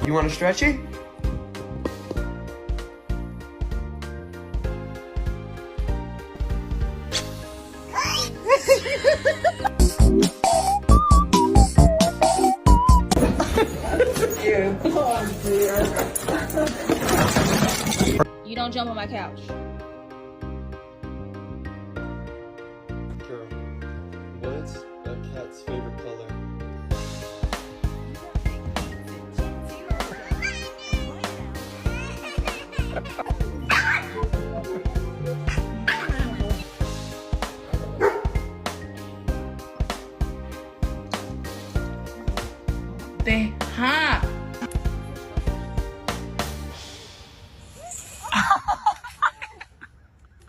You want a stretchy? You don't jump on my couch. Girl, what's a cat's favorite color? Deja.